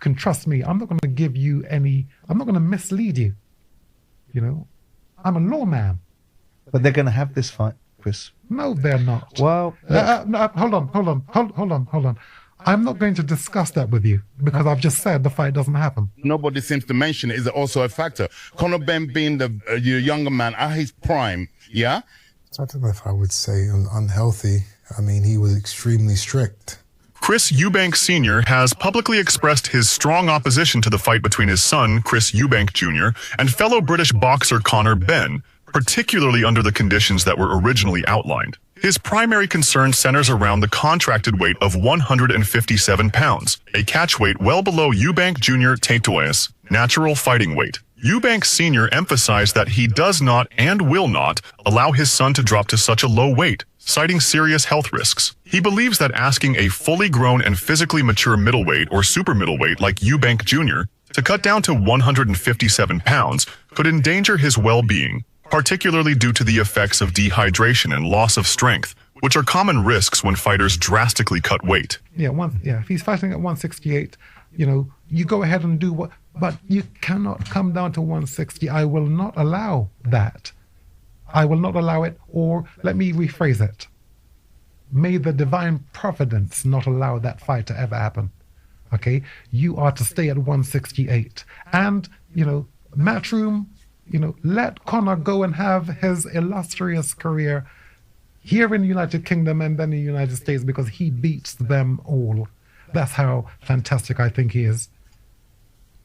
can trust me. I'm not going to give you any, I'm not going to mislead you. You know, I'm a lawman. But they're going to have this fight, Chris. No, they're not. Well, no, hold on. I'm not going to discuss that with you because I've just said the fight doesn't happen. Nobody seems to mention it is also a factor. Conor Benn being the younger man at his prime, yeah? I don't know if I would say unhealthy. I mean, he was extremely strict. Chris Eubank Sr. has publicly expressed his strong opposition to the fight between his son, Chris Eubank Jr., and fellow British boxer Conor Benn, particularly under the conditions that were originally outlined. His primary concern centers around the contracted weight of 157 pounds, a catch weight well below Eubank Jr. Tatoe's natural fighting weight. Eubank Sr. emphasized that he does not and will not allow his son to drop to such a low weight, citing serious health risks. He believes that asking a fully grown and physically mature middleweight or super middleweight like Eubank Jr. to cut down to 157 pounds could endanger his well-being, particularly due to the effects of dehydration and loss of strength, which are common risks when fighters drastically cut weight. Yeah, if he's fighting at 168, you know, you go ahead and do what, but you cannot come down to 160. I will not allow that. I will not allow it, or let me rephrase it. May the divine providence not allow that fight to ever happen. Okay? You are to stay at 168. And, you know, Matchroom, you know, let Conor go and have his illustrious career here in the United Kingdom and then in the United States because he beats them all. That's how fantastic I think he is.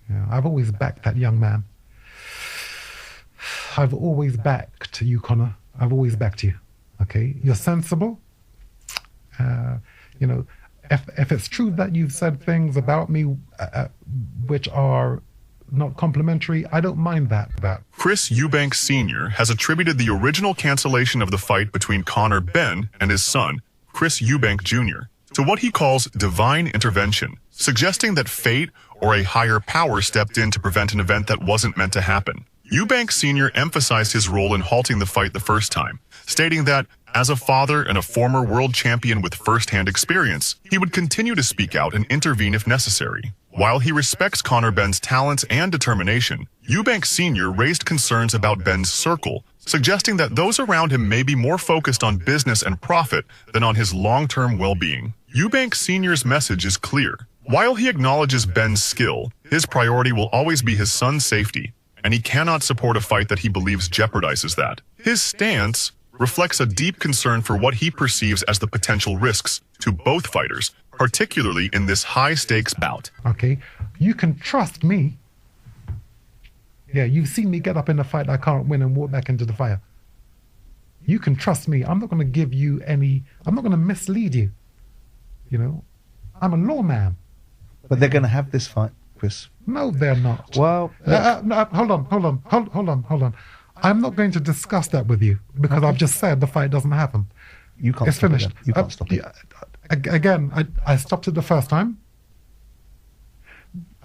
You know, I've always backed that young man. I've always backed you, Conor. I've always backed you. Okay? You're sensible. You know, if it's true that you've said things about me which are not complimentary, I don't mind that. Chris Eubank Sr. has attributed the original cancellation of the fight between Conor Benn and his son, Chris Eubank Jr., to what he calls divine intervention, suggesting that fate or a higher power stepped in to prevent an event that wasn't meant to happen. Eubank Sr. emphasized his role in halting the fight the first time, stating that, as a father and a former world champion with first-hand experience, he would continue to speak out and intervene if necessary. While he respects Conor Benn's talents and determination, Eubank Sr. raised concerns about Benn's circle, suggesting that those around him may be more focused on business and profit than on his long-term well-being. Eubank Sr.'s message is clear. While he acknowledges Benn's skill, his priority will always be his son's safety, and he cannot support a fight that he believes jeopardizes that. His stance reflects a deep concern for what he perceives as the potential risks to both fighters, particularly in this high-stakes bout. Okay, you can trust me. Yeah, you've seen me get up in a fight I can't win and walk back into the fire. You can trust me. I'm not going to give you any, I'm not going to mislead you. You know, I'm a lawman. But they're going to have this fight, Chris. No, they're not. Well, no, hold on. I'm not going to discuss that with you because I've just said the fight doesn't happen. You can't. It's finished. You can't stop it. Again, I stopped it the first time.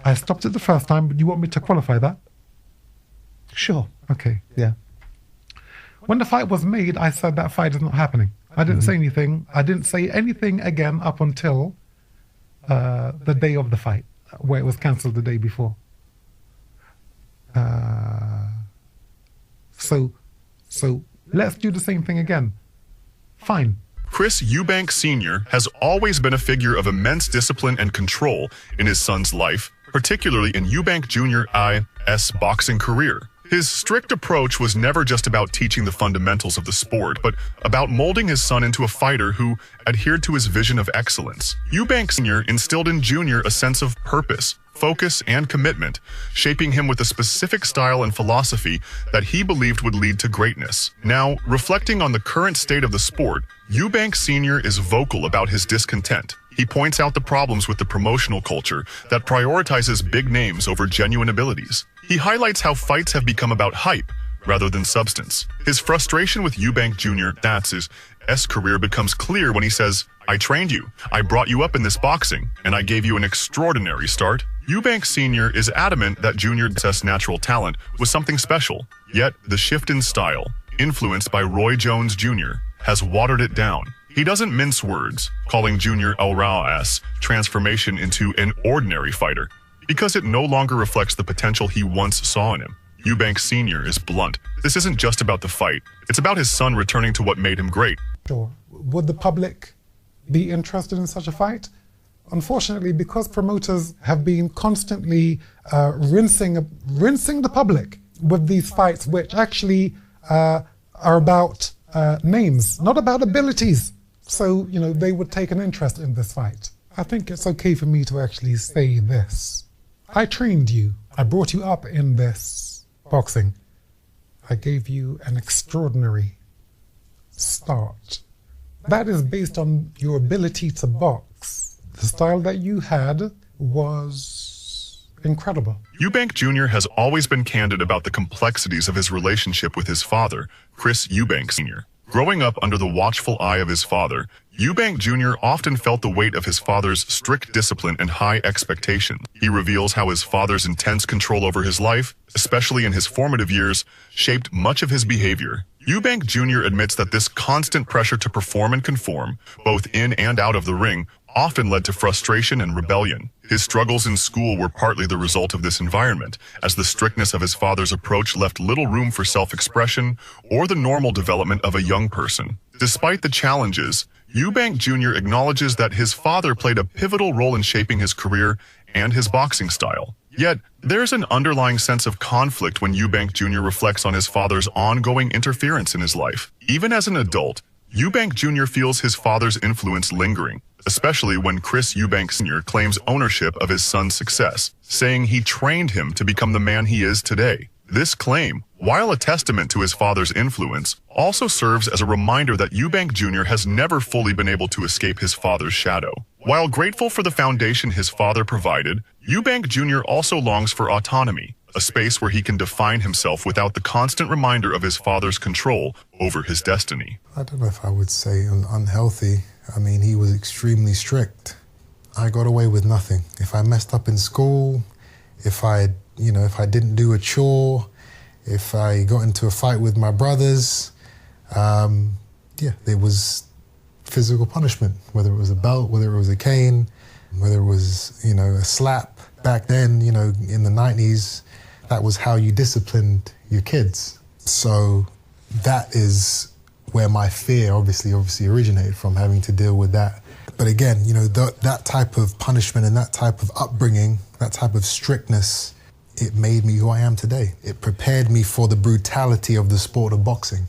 But you want me to qualify that? Sure. Okay. Yeah. When the fight was made, I said that fight is not happening. I didn't say anything. I didn't say anything again up until the day of the fight, where it was cancelled the day before. So let's do the same thing again. Fine. Chris Eubank Sr. has always been a figure of immense discipline and control in his son's life, particularly in Eubank Jr.'s boxing career. His strict approach was never just about teaching the fundamentals of the sport, but about molding his son into a fighter who adhered to his vision of excellence. Eubank Sr. instilled in Jr. a sense of purpose, focus, and commitment, shaping him with a specific style and philosophy that he believed would lead to greatness. Now, reflecting on the current state of the sport, Eubank Sr. is vocal about his discontent. He points out the problems with the promotional culture that prioritizes big names over genuine abilities. He highlights how fights have become about hype rather than substance. His frustration with Eubank Jr. That's career becomes clear when he says, "I trained you, I brought you up in this boxing, and I gave you an extraordinary start." Eubank Sr. is adamant that Jr.'s natural talent was something special, yet the shift in style, influenced by Roy Jones Jr., has watered it down. He doesn't mince words, calling Jr. Al-Raw's transformation into an ordinary fighter, because it no longer reflects the potential he once saw in him. Eubank Sr. is blunt. This isn't just about the fight. It's about his son returning to what made him great. Sure. Would the public be interested in such a fight? Unfortunately, because promoters have been constantly rinsing the public with these fights, which actually are about names, not about abilities. So, they would take an interest in this fight. I think it's okay for me to actually say this. I trained you. I brought you up in this boxing. I gave you an extraordinary start. That is based on your ability to box. The style that you had was incredible. Eubank Jr. has always been candid about the complexities of his relationship with his father, Chris Eubank Sr. Growing up under the watchful eye of his father, Eubank Jr. often felt the weight of his father's strict discipline and high expectations. He reveals how his father's intense control over his life, especially in his formative years, shaped much of his behavior. Eubank Jr. admits that this constant pressure to perform and conform, both in and out of the ring, often led to frustration and rebellion. His struggles in school were partly the result of this environment, as the strictness of his father's approach left little room for self-expression or the normal development of a young person. Despite the challenges, Eubank Jr. acknowledges that his father played a pivotal role in shaping his career and his boxing style. Yet, there's an underlying sense of conflict when Eubank Jr. reflects on his father's ongoing interference in his life. Even as an adult, Eubank Jr. feels his father's influence lingering, especially when Chris Eubank Sr. claims ownership of his son's success, saying he trained him to become the man he is today. This claim, while a testament to his father's influence, also serves as a reminder that Eubank Jr. has never fully been able to escape his father's shadow. While grateful for the foundation his father provided, Eubank Jr. also longs for autonomy, a space where he can define himself without the constant reminder of his father's control over his destiny. I don't know if I would say unhealthy. I mean, he was extremely strict. I got away with nothing. If I messed up in school, if I didn't do a chore, if I got into a fight with my brothers, there was physical punishment, whether it was a belt, whether it was a cane, whether it was, a slap. Back then, in the 90s, that was how you disciplined your kids. So that is where my fear obviously originated from, having to deal with that. But again, that type of punishment and that type of upbringing, that type of strictness, it made me who I am today. It prepared me for the brutality of the sport of boxing.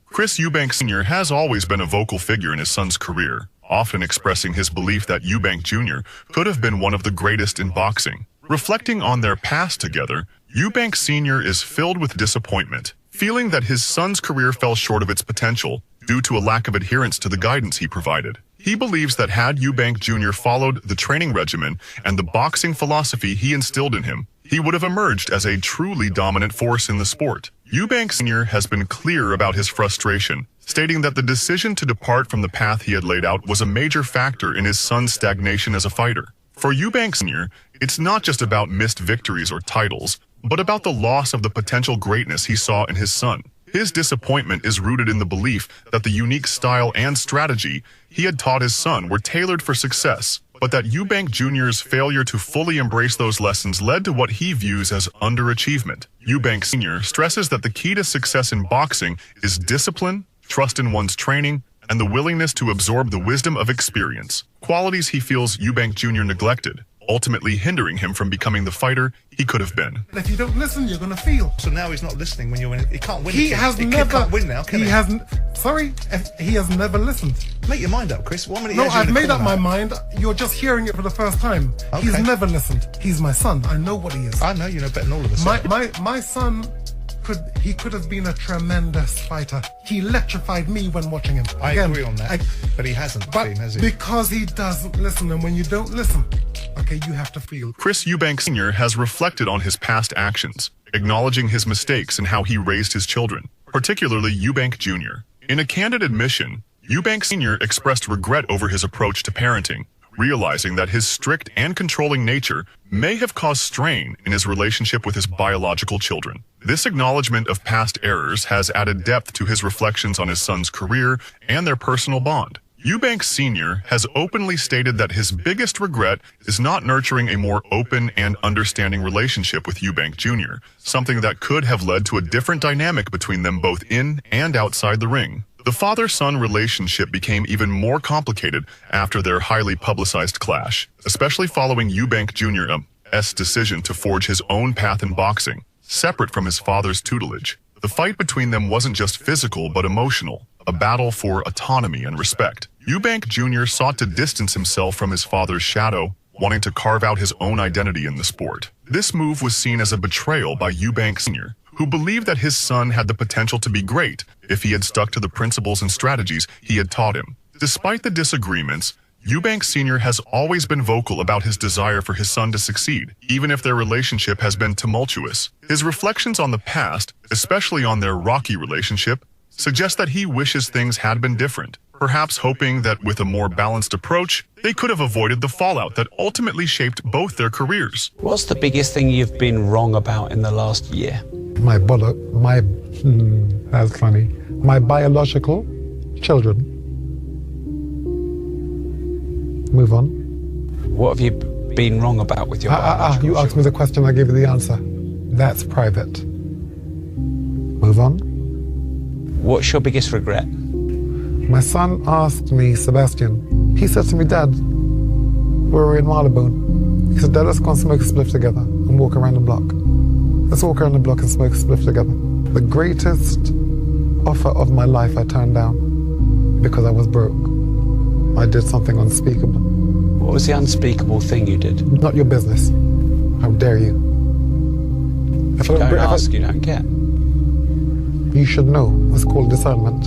Chris Eubank Sr. has always been a vocal figure in his son's career, often expressing his belief that Eubank Jr. could have been one of the greatest in boxing. Reflecting on their past together, Eubank Sr. is filled with disappointment, feeling that his son's career fell short of its potential due to a lack of adherence to the guidance he provided. He believes that had Eubank Jr. followed the training regimen and the boxing philosophy he instilled in him, he would have emerged as a truly dominant force in the sport. Eubank Sr. has been clear about his frustration, stating that the decision to depart from the path he had laid out was a major factor in his son's stagnation as a fighter. For Eubank Sr., it's not just about missed victories or titles, but about the loss of the potential greatness he saw in his son. His disappointment is rooted in the belief that the unique style and strategy he had taught his son were tailored for success, but that Eubank Jr.'s failure to fully embrace those lessons led to what he views as underachievement. Eubank Sr. stresses that the key to success in boxing is discipline, trust in one's training, and the willingness to absorb the wisdom of experience, qualities he feels Eubank Jr. neglected, ultimately hindering him from becoming the fighter he could have been. If you don't listen, you're going to feel. So now he's not listening when you're in. He can't win. He has never. Can't win now, can he? He hasn't. Sorry, he has never listened. Make your mind up, Chris. 1 minute. No, I've made up my mind. You're just hearing it for the first time. Okay. He's never listened. He's my son. I know what he is. I know you know better than all of us. My son could have been a tremendous fighter. He electrified me when watching him. I agree on that, but he hasn't been, has he? Because he doesn't listen, and when you don't listen, okay, you have to feel. Chris Eubank Sr. has reflected on his past actions, acknowledging his mistakes and how he raised his children, particularly Eubank Jr. In a candid admission, Eubank Sr. expressed regret over his approach to parenting, realizing that his strict and controlling nature may have caused strain in his relationship with his biological children. This acknowledgement of past errors has added depth to his reflections on his son's career and their personal bond. Eubank Sr. has openly stated that his biggest regret is not nurturing a more open and understanding relationship with Eubank Jr., something that could have led to a different dynamic between them both in and outside the ring. The father-son relationship became even more complicated after their highly publicized clash, especially following Eubank Jr.'s decision to forge his own path in boxing, separate from his father's tutelage. The fight between them wasn't just physical but emotional, a battle for autonomy and respect. Eubank Jr. sought to distance himself from his father's shadow, wanting to carve out his own identity in the sport. This move was seen as a betrayal by Eubank Sr., who believed that his son had the potential to be great if he had stuck to the principles and strategies he had taught him. Despite the disagreements, Eubank Sr. has always been vocal about his desire for his son to succeed, even if their relationship has been tumultuous. His reflections on the past, especially on their rocky relationship, suggest that he wishes things had been different, perhaps hoping that with a more balanced approach, they could have avoided the fallout that ultimately shaped both their careers. What's the biggest thing you've been wrong about in the last year? My that's funny. My biological children. Move on. What have you been wrong about with your biological You asked me the question, I gave you the answer. That's private. Move on. What's your biggest regret? My son asked me, Sebastian, he said to me, Dad, we were in Marylebone. He said, Dad, let's go and smoke a spliff together and walk around the block. Let's walk around the block and smoke a spliff together. The greatest offer of my life I turned down because I was broke. I did something unspeakable. What was the unspeakable thing you did? Not your business. How dare you? If you don't ask, you don't get. You should know. It's called discernment.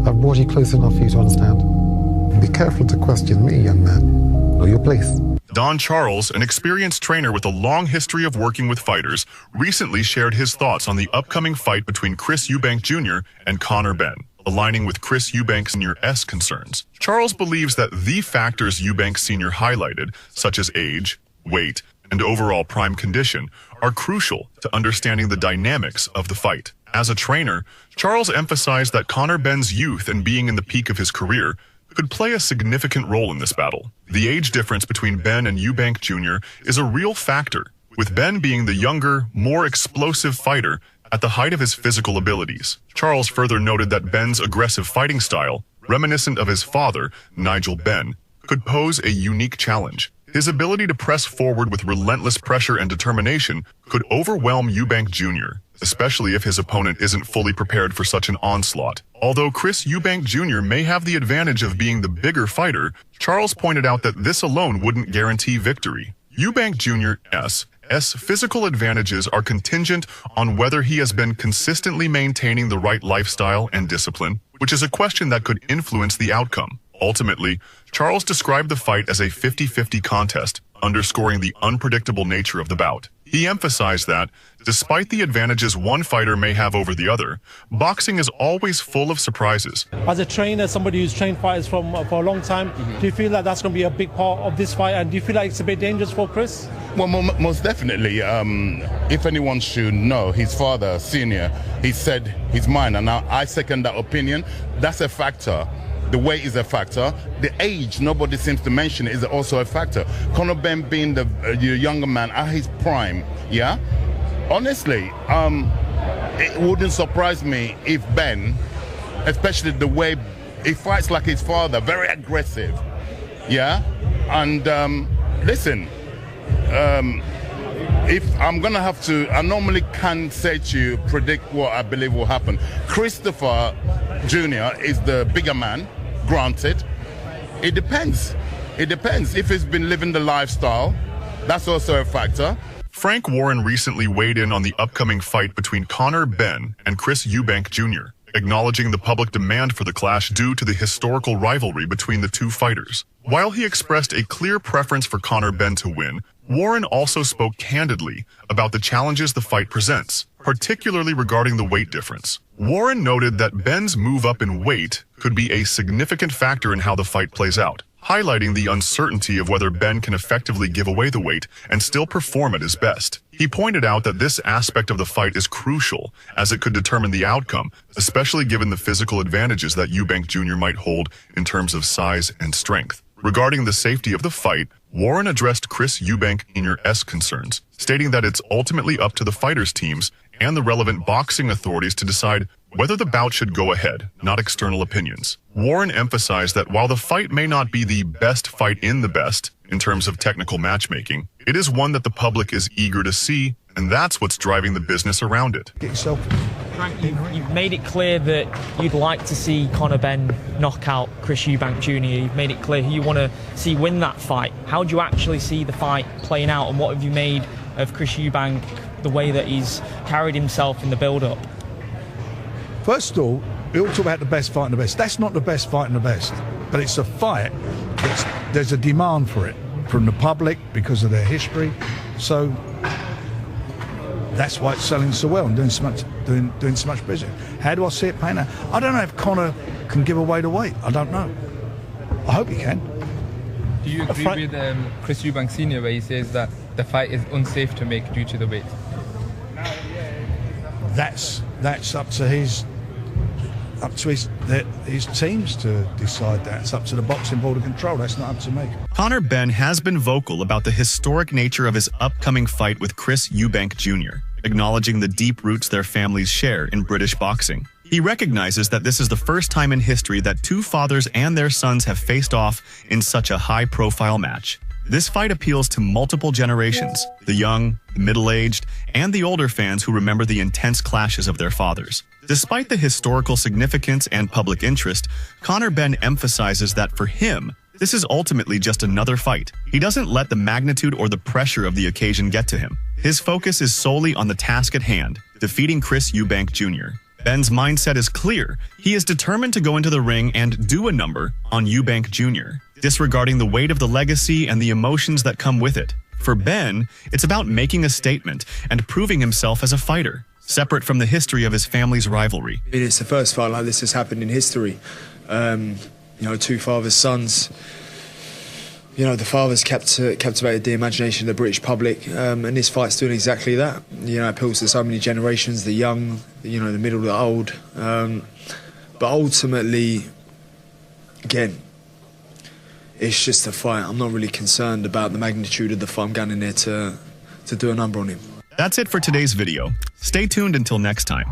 I've brought you close enough for you to understand. Be careful to question me, young man. Know your place. Don Charles, an experienced trainer with a long history of working with fighters, recently shared his thoughts on the upcoming fight between Chris Eubank Jr. and Conor Benn, aligning with Chris Eubank Sr.'s concerns. Charles believes that the factors Eubank Sr. highlighted, such as age, weight, and overall prime condition, are crucial to understanding the dynamics of the fight. As a trainer, Charles emphasized that Conor Benn's youth and being in the peak of his career could play a significant role in this battle. The age difference between Benn and Eubank Jr. is a real factor, with Benn being the younger, more explosive fighter at the height of his physical abilities. Charles further noted that Benn's aggressive fighting style, reminiscent of his father, Nigel Benn, could pose a unique challenge. His ability to press forward with relentless pressure and determination could overwhelm Eubank Jr., especially if his opponent isn't fully prepared for such an onslaught. Although Chris Eubank Jr. may have the advantage of being the bigger fighter, Charles pointed out that this alone wouldn't guarantee victory. Eubank Jr.'s physical advantages are contingent on whether he has been consistently maintaining the right lifestyle and discipline, which is a question that could influence the outcome. Ultimately, Charles described the fight as a 50-50 contest, underscoring the unpredictable nature of the bout. He emphasized that, despite the advantages one fighter may have over the other, boxing is always full of surprises. As a trainer, somebody who's trained fighters for a long time, do you feel like that's going to be a big part of this fight? And do you feel like it's a bit dangerous for Chris? Well, most definitely. If anyone should know, his father, Senior, he said his mind, and now I second that opinion. That's a factor. The weight is a factor. The age, nobody seems to mention, is also a factor. Conor Benn being the younger man at his prime, yeah? Honestly, it wouldn't surprise me if Benn, especially the way he fights like his father, very aggressive, yeah? And listen, if I'm gonna have to, I normally can't say to you, predict what I believe will happen. Christopher Jr. is the bigger man, granted. It depends. It depends. If he's been living the lifestyle, that's also a factor. Frank Warren recently weighed in on the upcoming fight between Conor Benn and Chris Eubank Jr., acknowledging the public demand for the clash due to the historical rivalry between the two fighters. While he expressed a clear preference for Conor Benn to win, Warren also spoke candidly about the challenges the fight presents, particularly regarding the weight difference. Warren noted that Benn's move up in weight could be a significant factor in how the fight plays out, highlighting the uncertainty of whether Benn can effectively give away the weight and still perform at his best. He pointed out that this aspect of the fight is crucial, as it could determine the outcome, especially given the physical advantages that Eubank Jr. might hold in terms of size and strength. Regarding the safety of the fight, Warren addressed Chris Eubank Sr.'s concerns, stating that it's ultimately up to the fighters' teams and the relevant boxing authorities to decide whether the bout should go ahead, not external opinions. Warren emphasized that while the fight may not be the best fight in the best, in terms of technical matchmaking, it is one that the public is eager to see, and that's what's driving the business around it. Get yourself. Frank, you've made it clear that you'd like to see Conor Benn knock out Chris Eubank Jr. You've made it clear who you want to see win that fight. How do you actually see the fight playing out, and what have you made of Chris Eubank, the way that he's carried himself in the build-up? First of all, we all talk about the best fight and the best. That's not the best fight and the best, but it's a fight. There's a demand for it from the public because of their history. So that's why it's selling so well and doing so much business. How do I see it playing out? I don't know if Conor can give away the weight. I don't know. I hope he can. Do you agree with Chris Eubank Sr. where he says that the fight is unsafe to make due to the weight? That's up to his teams to decide that. It's up to the boxing board of control. That's not up to me. Conor Benn has been vocal about the historic nature of his upcoming fight with Chris Eubank Jr., acknowledging the deep roots their families share in British boxing. He recognizes that this is the first time in history that two fathers and their sons have faced off in such a high-profile match. This fight appeals to multiple generations, the young, the middle-aged, and the older fans who remember the intense clashes of their fathers. Despite the historical significance and public interest, Conor Benn emphasizes that for him, this is ultimately just another fight. He doesn't let the magnitude or the pressure of the occasion get to him. His focus is solely on the task at hand, defeating Chris Eubank Jr. Benn's mindset is clear. He is determined to go into the ring and do a number on Eubank Jr., disregarding the weight of the legacy and the emotions that come with it. For Benn, it's about making a statement and proving himself as a fighter, separate from the history of his family's rivalry. It's the first fight like this has happened in history. Two fathers, sons. The fathers captivated the imagination of the British public, and this fight's doing exactly that. It appeals to so many generations, the young, the middle, the old. But ultimately, again, it's just a fight. I'm not really concerned about the magnitude of the fight. I'm going in there to do a number on him. That's it for today's video. Stay tuned until next time.